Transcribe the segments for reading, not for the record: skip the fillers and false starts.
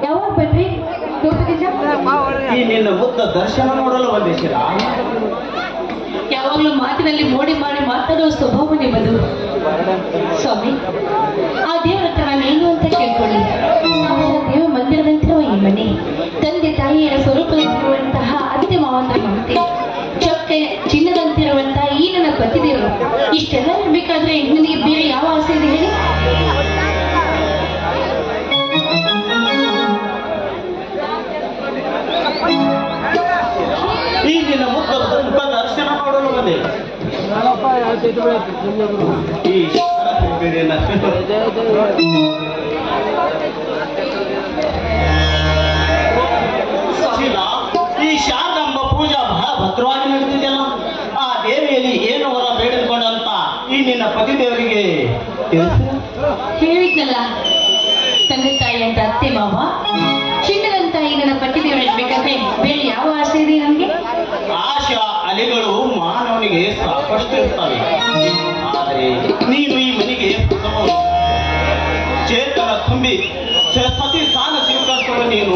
ಯಾವಾಗ ಬನ್ರಿ ಈ ನಿನ್ನ ಮುದ್ದ ದರ್ಶನ ನೋಡಲು ಬಂದಿದ್ದೀರ. ಯಾವಾಗಲೂ ಮಾತಿನಲ್ಲಿ ಮೋಡಿ ಮಾಡಿ ಮಾತಾಡುವ ಸ್ವಭಾವ ನಿಮ್ಮದು ಸ್ವಾಮಿ. ಆ ದೇವರ ಹತ್ರ ನಾನು ಏನು ಅಂತ ಕೇಳ್ಕೊಳ್ಳಿ. ದೇವ ಮಂದಿರದಂತಿರುವ ಈ ಮನೆ, ತಂದೆ ತಾಯಿಯರ ಸ್ವರೂಪದಂತಿರುವಂತಹ ಅತ್ತೆ ಮಾವಂತರ ಮಮತೆ, ಚೊಕ್ಕ ಚಿನ್ನದಂತಿರುವಂತಹ ಈ ನನ್ನ ಪತಿದೇವರು, ಇಷ್ಟೆಲ್ಲ ಇರ್ಬೇಕಾದ್ರೆ ನನಗೆ ಬೇರೆ ಯಾವ ಆಸೆ ಇದೆ ಹೇಳಿ? ಈ ನಿನ್ನ ಮುಖ ದರ್ಶನ ನೋಡಲು ಬಂದೆ. ಈ ಶಾರದಾಂಬ ಪೂಜಾ ಬಹಳ ಭದ್ರವಾಗಿ ನಡೆದಿದೆಯಲ್ಲ. ಆ ದೇವಿಯಲ್ಲಿ ಏನು ವರ ಬೇಡಿಕೊಂಡಂತ ಈ ನಿನ್ನ ಪತಿ ದೇವರಿಗೆ ಹೇಳಿದ್ನಲ್ಲ, ತಂದೆ ತಾಯಿ ಅಂತ ಅತ್ತೆ ಮಾವ, ಚಿನ್ನದಂತ ಈ ನನ್ನ ಪತಿ ದೇವರು ಇರ್ಬೇಕಾದ್ರೆ ಬೇರೆ ಯಾವ ಆಸೆ ಇದೆ ನನಗೆ? ಆಶಾ ಅಲೆಗಳು ಮಾನವನಿಗೆ ಸಾಕಷ್ಟು ಇರ್ತವೆ. ಆದರೆ ನೀನು ಈ ಮನೆಗೆ ಚೇತನ ತುಂಬಿ ಸತಿ ಸ್ಥಾನ ಸ್ವೀಕರಿಸುವ ನೀನು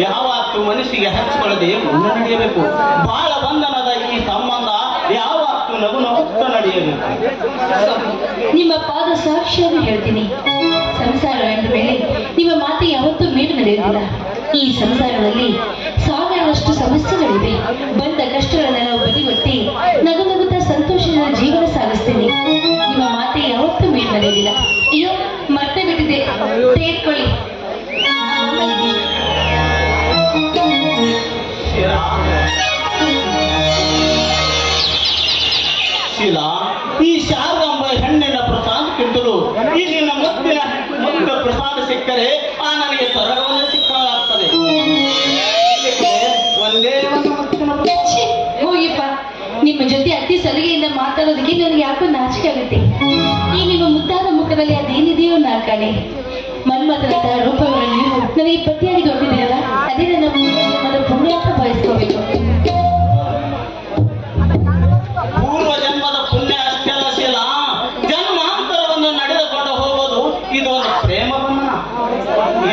ಯಾವತ್ತು ಮನಸ್ಸಿಗೆ ಹಚ್ಚಿಕೊಳ್ಳದೆ ಮುಂದೆ ನಡೆಯಬೇಕು. ಬಾಳ ಬಂಧನದ ಈ ಸಂಬಂಧ ಯಾವತ್ತು ನಗು ನಗುತ್ತಾ ನಡೆಯಬೇಕು. ನಿಮ್ಮ ಪಾದ ಸಾಕ್ಷಿಯಾಗಿ ಹೇಳ್ತೀನಿ, ಸಂಸಾರ ಎಂದ ಮೇಲೆ ನಿಮ್ಮ ಮಾತು ಯಾವತ್ತೂ ಮೀರು ನಡೆಯುವುದಿಲ್ಲ. ಈ ಸಂಸಾರದಲ್ಲಿ ಸಾವಿರದಷ್ಟು ಸಮಸ್ಯೆಗಳಿವೆ. ಬಂದ ಕಷ್ಟಗಳನ್ನ ನಾವು ಬದಿಗೊತ್ತಿ ನಗು ನಗುತ್ತಾ ಸಂತೋಷದ ಜೀವನ ಸಾಗಿಸ್ತೀನಿ. ನಿಮ್ಮ ಮಾತೆ ಯಾವತ್ತೂ ಮೀರು ನಡೆಯುವುದಿಲ್ಲ. ಅಯ್ಯೋ, ಮತ್ತೆ ಬಿಟ್ಟಿದೆ, ತೆಗೆದುಕೊಳ್ಳಿ. ಶೀಲಾ, ಈ ಶಾರದಾಂಬ ಹೆಣ್ಣಿನ ಪ್ರಸಾದಕ್ಕಿಂತಲೂ ಈ ನಿನ್ನ ಮುತ್ತಿನ ಪ್ರಸಾದ ಸಿಕ್ಕರೆ ಆ ನನಗೆ ಸ್ವರ್ಗವನ್ನು ಸಿಕ್ಕಾಗ್ತದೆ. ಒಂದೇ ಒಂದು ಮುತ್ತಿನ ಹೋಗಿಪ್ಪ, ನಿಮ್ಮ ಜೊತೆ ಅತಿ ಸಲಿಗೆಯಿಂದ ಮಾತಾಡೋದಕ್ಕೆ ನನಗೆ ಯಾಕೋ ನಾಚಿಕೆ ಆಗುತ್ತೆ. ಈ ನಿಮ್ಮ ಮುದ್ದಾದ ಮುಖದಲ್ಲಿ ಅದೇನಿದೆಯೋ ನಾ ಕಾಣೆ. ಮನ್ಮಥನಂತಹ ರೂಪವನ್ನು ನೀವು ನನಗೆ ಪತಿಯಾಗಿ ದೊಡ್ಡಿದ್ದೀರಲ್ಲ, ಅದೇ ನನ್ನ ಪುಣ್ಯ ಅಂತ ಬಯಸ್ಕೋಬೇಕು. ಪೂರ್ವ ಜನ್ಮದ ಪುಣ್ಯ ಅಷ್ಟೇ ಅಲ್ಲ ಶೀಲಾ, ಜನ್ಮಾಂತರವನ್ನು ನಡೆದುಕೊಂಡು ಹೋಗೋದು ಇದು ಒಂದು ಪ್ರೇಮ ಬಂಧನ.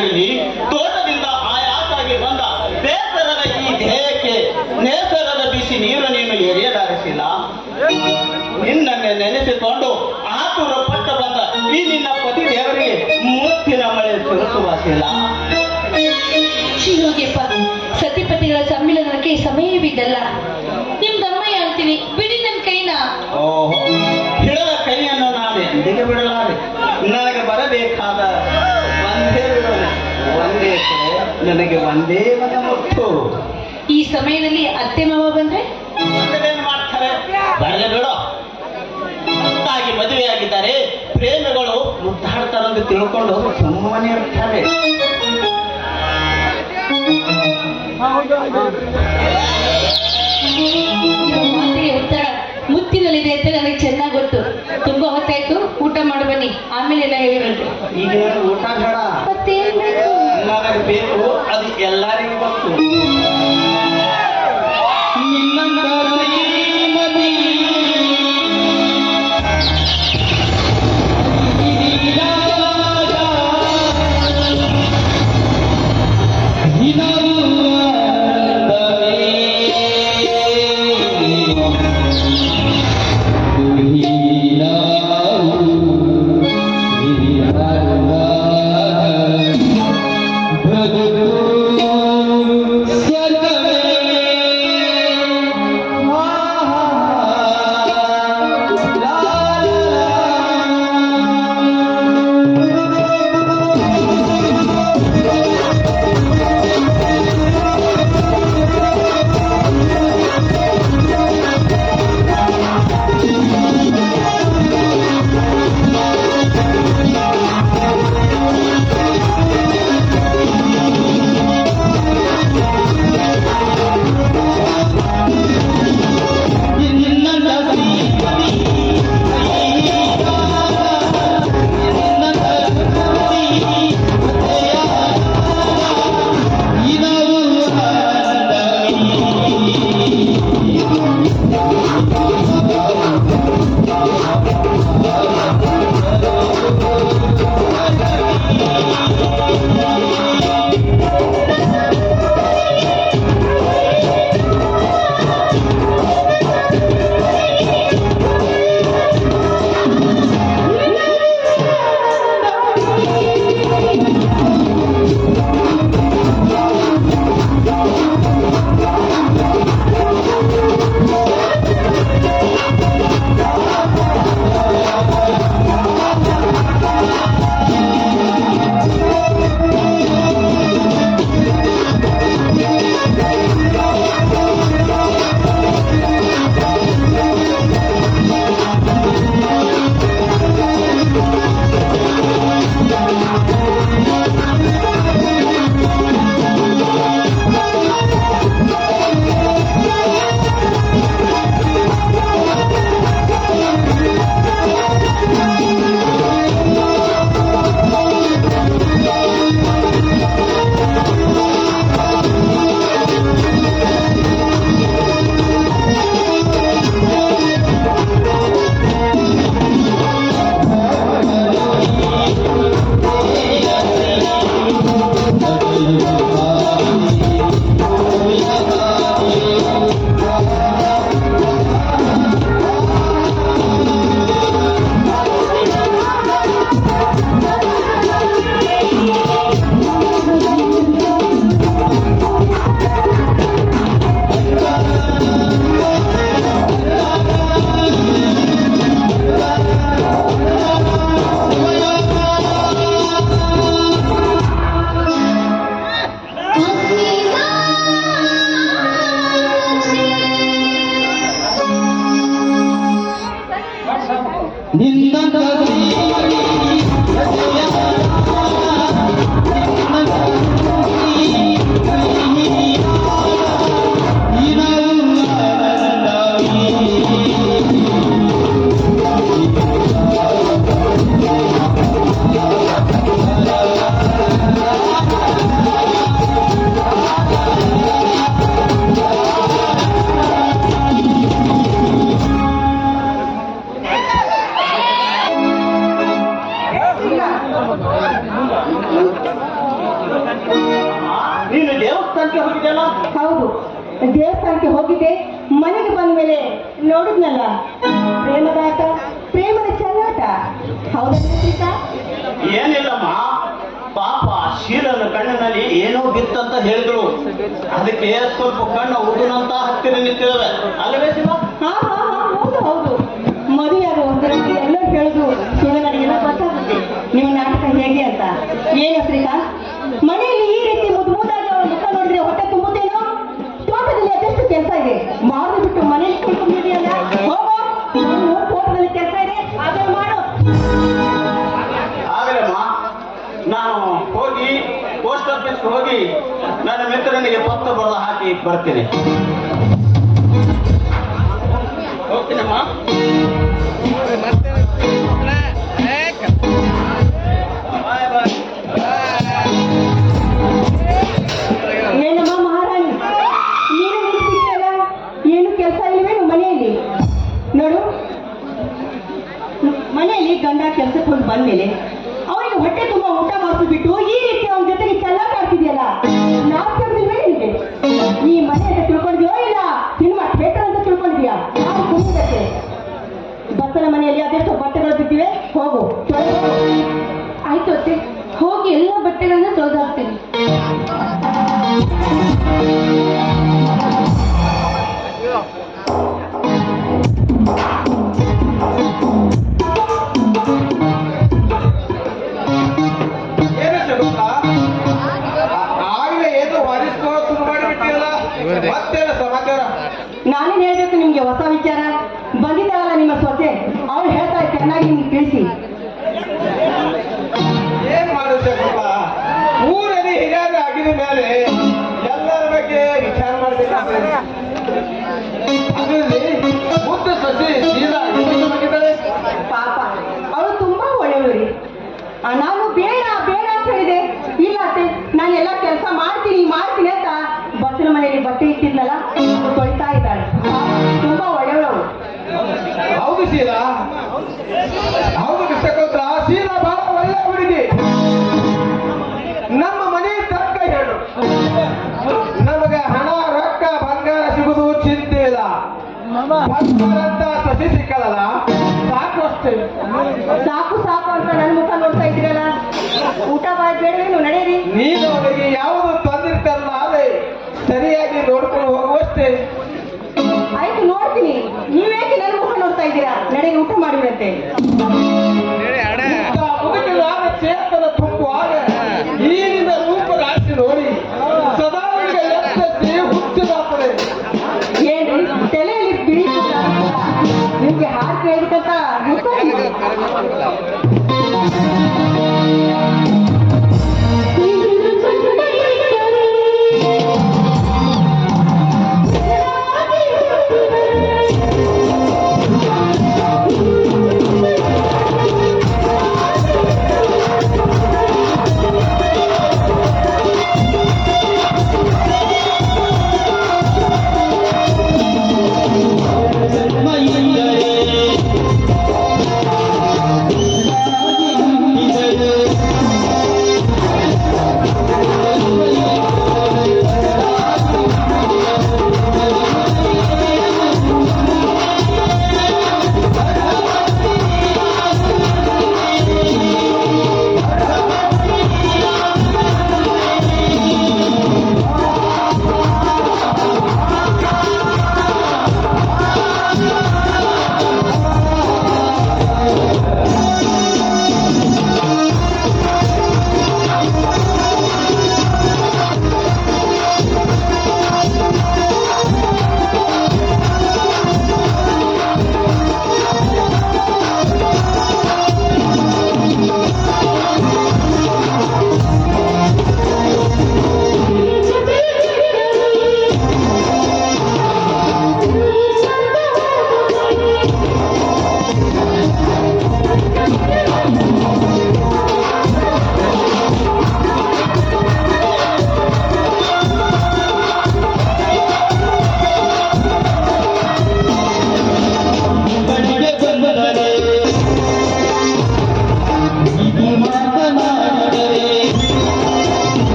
ಇಲ್ಲಿ ತೋಟದಿಂದ ಆಯಾಸಾಗಿ ಬಂದ ಬೇಸರದ ಈ ದೇಹಕ್ಕೆ ನೇಸರದ ಬಿಸಿ ನೀರು ನೀನು ಎರೆಯಲಾರಿಸಿಲ್ಲ. ನಿನ್ನನ್ನೇ ನೆನೆಸಿಕೊಂಡು ಆತುರ ಪಟ್ಟ ಬಂದ ಈ ನಿನ್ನ ಪತಿ ದೇವರಿಗೆ ಮುತ್ತಿನ ಮಳೆ ಸುರಿಸುವಾಸಿಲ್ಲ. ಹೋಗಿಪ್ಪ, ಸತಿಪತಿಗಳ ಸಮ್ಮಿಲನಕ್ಕೆ ಸಮಯವಿದ್ದಲ್ಲ. ನಿಮ್ದಮ್ಮಯ್ಯ ಅಂತೀನಿ, ಬಿಡಿ ನನ್ನ ಕೈನ. ಓಹೋ, ಹಿಡದ ಕೈಯನ್ನು ನಾನು ಎಂದಿಗೆ ಬಿಡಲಾರೆ. ನನಗೆ ಬರಬೇಕಾದ ಒಂದೇ ಬಿಡೋಣ, ಒಂದೇ ನನಗೆ ಒಂದೇ ಒಂದು ಮುತ್ತು. ಈ ಸಮಯದಲ್ಲಿ ಅತ್ತೆ ಮಾವ ಬಂದ್ರೆ ಏನ್ ಮಾಡ್ತಾರೆ? ಬರಲೇ ಬಿಡೋ. ಹೊಸದಾಗಿ ಮದುವೆಯಾಗಿದ್ದಾರೆ, ಪ್ರೇಮಿಗಳು ಮುದ್ದಾಡ್ತಾರಂತ ತಿಳ್ಕೊಂಡು ಸುಮ್ಮನೆ ಇರ್ತಾರೆ. ಮಾತಿಗೆ ಒತ್ತಡ ಮುತ್ತಿನಲ್ಲಿದೆ ಅಂತ ನನಗೆ ಚೆನ್ನಾಗಿ ಗೊತ್ತು. ತುಂಬಾ ಹೊತ್ತಾಯ್ತು, ಊಟ ಮಾಡಿ ಬನ್ನಿ, ಆಮೇಲೆ ಎಲ್ಲ ಹೇಳಿರಂತೆ. ಈಗ ಊಟ ಬೇಡ, ಮತ್ತೇನ್ ಬೇಕು? ನನಗೆ ಬೇಕು, ಅದು ಎಲ್ಲರಿಗೂ ಗೊತ್ತು. Brother, ದೇವಸ್ಥಾನಕ್ಕೆ ಹೋಗಿದ್ದೆ, ಮನೆಗೆ ಬಂದ ಮೇಲೆ ನೋಡಿದ್ನಲ್ಲ ಪ್ರೇಮದಾಟ, ಪ್ರೇಮದ ಚೆಲ್ಲಾಟ. ಹೌದಲ್ಲ ಸೀತಾ? ಏನಿಲ್ಲಮ್ಮ, ಪಾಪ ಶೀಲನ ಕಣ್ಣಿನಲ್ಲಿ ಏನೋ ಬಿತ್ತಂತ ಹೇಳಿದ್ರು. ಅದಕ್ಕೆ ಸ್ವಲ್ಪ ಕಣ್ಣು ಉಡುನಂತ ಹತ್ತಿರ ನಿಂತಿದ್ದಾವೆ ಅಲ್ಲವೇ ಶಿವ? ಹಾ ಹಾ ಹಾ, ಹೌದು ಹೌದು. ಮದುವೆಯಾಗ ಒಂದರಲ್ಲಿ ಎಲ್ಲೋ ಹೇಳುದು ಸುಳ್ಳು, ನನಗೆಲ್ಲ ಗೊತ್ತಾಗುತ್ತೆ ನಿಮ್ಮ ನಾಟಕ ಹೇಗೆ ಅಂತ. ಏನು ಶ್ರೀಕಾಂತ್, ಮನೆಯಲ್ಲಿ ಈ ರೀತಿ ಮುದ್ದಾಗಿ ಅವರ ಮುಖ ನೋಡಿದ್ರೆ ಹೊಟ್ಟೆ ತುಂಬುತ್ತೇನೋ? ತೋಟದಲ್ಲಿ ಅದೆಷ್ಟು ಕೆಲಸ ಇದೆ, ಮಾರು ಬಿಟ್ಟು ಮನೆಯಲ್ಲಿ ಕುಳ್ಕೊಂಡಿದೆಯಲ್ಲ, ಹೋಗೋ, ತೋಟದಲ್ಲಿ ಕೆಲಸ ಇದೆ, ಅದನ್ನು ಮಾಡು. ಆಗಲಮ್ಮ, ನಾನು ಹೋಗಿ ಪೋಸ್ಟ್ ಆಫೀಸ್ ಹೋಗಿ ನನ್ನ ಮಿತ್ರನಿಗೆ ಪತ್ರ ಬರೆದು ಹಾಕಿ ಬರ್ತೀನಿ. ಹೋಗ್ತೀನಮ್ಮ. ಬಾಯ್ ಬಾಯ್. ಏನಮ್ಮ ಮಹಾರಾಣಿ, ನೀನು ನಿಂತಿದ್ದೀಯಲ್ಲ, ಏನು ಕೆಲಸ ಇಲ್ಲವೇನು ಮನೆಯಲ್ಲಿ? ನೋಡು, ಮನೆಯಲ್ಲಿ ಗಂಡ ಕೆಲಸಕ್ಕೆ ಹೋಗಿ ಬಂದ್ಮೇಲೆ ಅವನಿಗೆ ಹೊಟ್ಟೆ ತುಂಬ ಊಟ ಮಾಡಿಸ್ಬಿಟ್ಟು ಈ ರೀತಿ ಅವನ ಜೊತೆಗೆ ಚೆಲ್ಲಾಟ ಆಡ್ತಿದ್ಯಲ್ಲ, ನಾವು ಕರೆದಿಲ್ವೇ ನಿನಗೆ? ಈ ಮನೆ ಅಂತ ತಿಳ್ಕೊಂಡಿದ್ಯೋ ಇಲ್ಲ ಸಿನಿಮಾ ಥಿಯೇಟರ್ ಅಂತ ತಿಳ್ಕೊಂಡಿದ್ಯಾ? ನಾವು ಕುಣಿದಕ್ಕೆ ಬಸ್ಸನ ಮನೆಯಲ್ಲಿ ಅದೆಷ್ಟು ಬಟ್ಟೆಗಳು ಬಿದ್ದಿವೆ, ಹೋಗು ತೊಳೆದು ಹೋಗು. ಆಯ್ತು ಅತ್ತೆ, ಹೋಗಿ ಎಲ್ಲ ಬಟ್ಟೆಗಳನ್ನ ತೊಳೆದು ಹಾಕ್ತೀನಿ. ಏನು ಶಗುಂತ, ಆಗ್ಲೇ ಏನು ವಾದಿಸ್ಕೊಳ್ಳೋ ಶುರು ಮಾಡಿಬಿಟ್ಟಿಯಲ್ಲ, ಮತ್ತೇನು ಸಮಾಚಾರ? ನಾನೇನು ಹೇಳ್ಬೇಕು ನಿಮ್ಗೆ ಹೊಸ ವಿಚಾರ? ಬಂದಿದ್ದಾಳಲ್ಲ ನಿಮ್ಮ ಸೊಸೆ, ಅವಳು ಹೇಳ್ತಾ ಚೆನ್ನಾಗಿ ನಿಮ್ಗೆ ತಿಳಿಸಿ. ಏನ್ ಮಾಡುದು ಶಗುಂತ, ಊರಲ್ಲಿ ಹಿರಿಯರು ಆಗಿದ ಮೇಲೆ ಎಲ್ಲರ ಬಗ್ಗೆ ವಿಚಾರ ಮಾಡ್ಬೇಕಾಗ್ತದೆ. ಅದರಲ್ಲಿ ಮುದ್ದು ಸಸಿ ಸೀದಾ ಎಲ್ಲಿಗೆ ಹೋಗಿದ್ದಾಳೆ? ಪಾಪ, ಅವಳು ತುಂಬಾ ಒಳ್ಳೆಯವಳು ರೀ. ನಾನು ಬೇಡ ಬೇಡ ಅಂತ ಹೇಳಿದೆ. ಇಲ್ಲ ಅತ್ತೆ, ನಾನು ಎಲ್ಲ ಕೆಲಸ ಮಾಡ್ತೀನಿ ಮಾಡ್ತೀನಿ ಅಂತ ಬಸ್ಸಿನ ಮನೆಯಲ್ಲಿ ಬಟ್ಟೆ ಇಟ್ಟಿದ್ನಲ್ಲ, ಅದು ತೊಳಿತಾ ಇದ್ದಾಳೆ. ತುಂಬಾ ಒಳ್ಳೆಯವಳು. ಹೌದು ಶೀಲಾ, ಹೌದು ಕೃಷ್ಣಕೋತ್ರ, ಶೀಲಾ ಬಹಳ ಒಳ್ಳೆ ಹುಡುಗಿ. ನಮ್ಮ ಮನೆ ತಕ್ಕ ಹೇಳು, ನಮಗೆ ಹಣ ರೊಕ್ಕ ಬಂಗಾರ ಸಿಗುದು ಚಿಂತೆ ಇಲ್ಲ. ಭಕ್ತರಂತ ಸಸಿ ಸಿಕ್ಕಲ್ಲ, ಸಾಕು ಅಷ್ಟೇ. ಸಾಕು ಸಾಕು ಅಂತ ನನ್ನ ಮುಖ ನೋಡ್ತಾ ಇದ್ದೀರಲ್ಲ, ಊಟ ಬಾಯ್ ಬೇಡವೇನು? ನಡೆಯಿರಿ. ನೀನು ಅವನಿಗೆ ಯಾವುದು ತಂದಿರ್ತಾರಲ್ಲ ಅದೇ ಸರಿಯಾಗಿ ನೋಡ್ಕೊಂಡು ಹೋಗುವಷ್ಟೇ. ಆಯ್ತು, ನೋಡ್ತೀನಿ. ನೀವೇಕೆ ನನ್ನ ಮುಖ ನೋಡ್ತಾ ಇದ್ದೀರಾ? ನಡೆಯಿರಿ, ಊಟ ಮಾಡಿಬಿಡತ್ತೆ. ಮುದುಕಲಾದ ಚೇತನ ತುಂಬುವಾಗ ಈಗಿನ ರೂಪ ರಾಶಿ ನೋಡಿ ಸದಾ ಎತ್ತಕ್ಕೆ ಹುಚ್ಚಿದಾಗ್ತದೆ. ಏನ್ರಿ ತಲೆಯಲ್ಲಿ ಬಿಳಿ ಕೂದಲು ನಿಮ್ಗೆ ಹಾಕಿ ಹೇಳ್ಬೇಕಂತ ಗೊತ್ತಾಗಿಲ್ಲ.